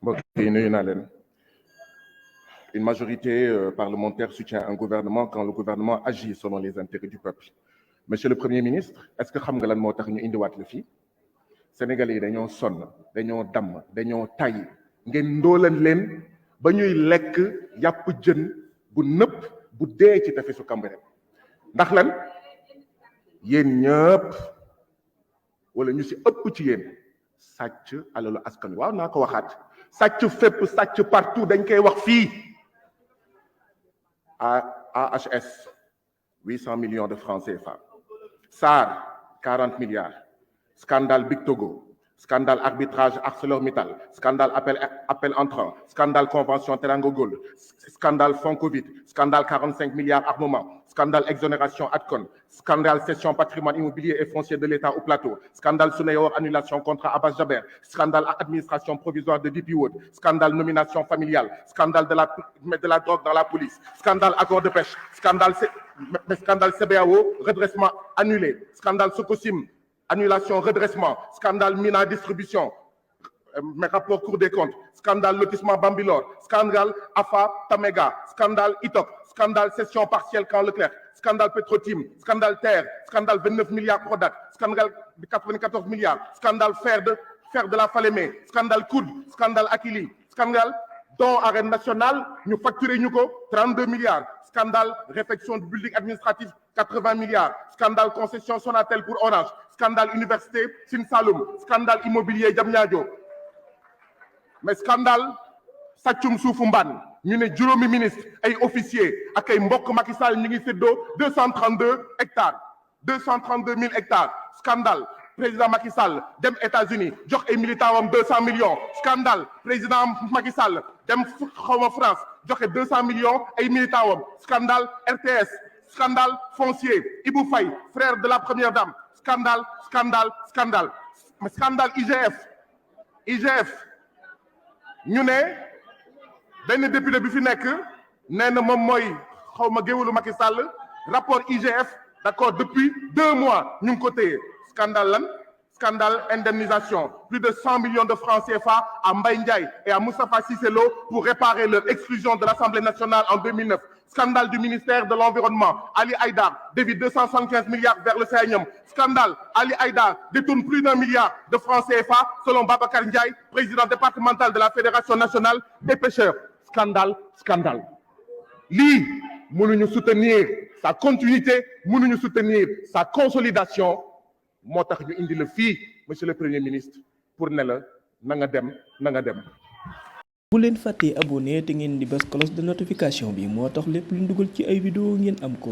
mbokk yi nuyu naa leen. Une majorité parlementaire soutient un gouvernement quand le gouvernement agit selon les intérêts du peuple. Monsieur le Premier ministre, est-ce que xam nga lan moo tax ñu indiwaat la fii Sénégalais yi dañoo sonn dañoo damm dañoo tay ngeen ndoolan leen ba ñuy lekk yàpp jën bu nëpp bu dee ci tefesu Cambérène ndax lan yéen ñëpp wala ñu si ëpp ci yéen sàcc alalu askan wi waaw naa ko waxaat sàcc fépp sàcc partout dañ koy wax fii. AHS 800 millions de francs CFA, SAR 40 milliards, scandale Big Togo, scandale arbitrage ArcelorMittal, scandale appel entrant, scandale convention Teranga Gold, scandale fonds Covid, scandale 45 milliards armement, scandale exonération Adcon, scandale cession patrimoine immobilier et foncier de l'État au plateau, scandale Suneyor annulation contrat Abbas Jaber, scandale administration provisoire de DP World, scandale nomination familiale, scandale de la drogue dans la police, scandale accord de pêche, scandale CBAO, redressement annulé, scandale Socosim, annulation, redressement, scandale Mina distribution, mes rapports Cour des comptes, scandale lotissement Bambilor, scandale AFA Tamega, scandale ITOC, scandale cession partielle Camp Leclerc, scandale Petrotim, scandale Terre, scandale 29 milliards Prodac, scandale 94 milliards, scandale fer de la Falémé, scandale COUD, scandale Akili, scandale don arène nationale, nous facturé 32 milliards, scandale réfection du building administratif 80 milliards, scandale concession Sonatel pour Orange, scandale université Sine Saloum, scandale immobilier Diamniadio. Mais scandale sàccum suufu mbaan ñu ne juróomi ministre ay officier ak ay mbokk Macky Sall ñu ngi séddoo 232 hectares 232 000 hectares scandale président Macky Sall dem États-Unis jox ay militants wam 200 millions scandale président Macky Sall dem xawma France joxe 200 millions ay militants wam scandale RTS scandale foncier Ibou Faye frère de la première dame scandale mais scandale IGF ñu ne benn député bi fi nekk nee na moom mooy xawma géwélu Macky Sall rapport IGF d'accord depuis 2 mois ñu ngi ko téye scandale lan scandale indemnisation plus de 100 millions de francs CFA à Mbaye Ndiaye et à Moustapha Cissé Lo pour réparer leur exclusion de l'Assemblée nationale en 2009 scandale du ministère de l'Environnement Ali Haïdar dévie 275 milliards vers le CNM scandale Ali Haïdar détourne plus d'1 milliard de francs CFA selon Babacar Ndiaye président départemental de la Fédération nationale des pêcheurs scandale lii mënuñu soutenir sa continuité mënuñu soutenir sa consolidation moo tax ñu indi la fii monsieur le premier ministre pour ne la na nga dem. bu leen fàttee abonné te ngeen di bës cloche de notification bi moo tax lépp lu ñu dugal ci ay vidéo ngeen am ko.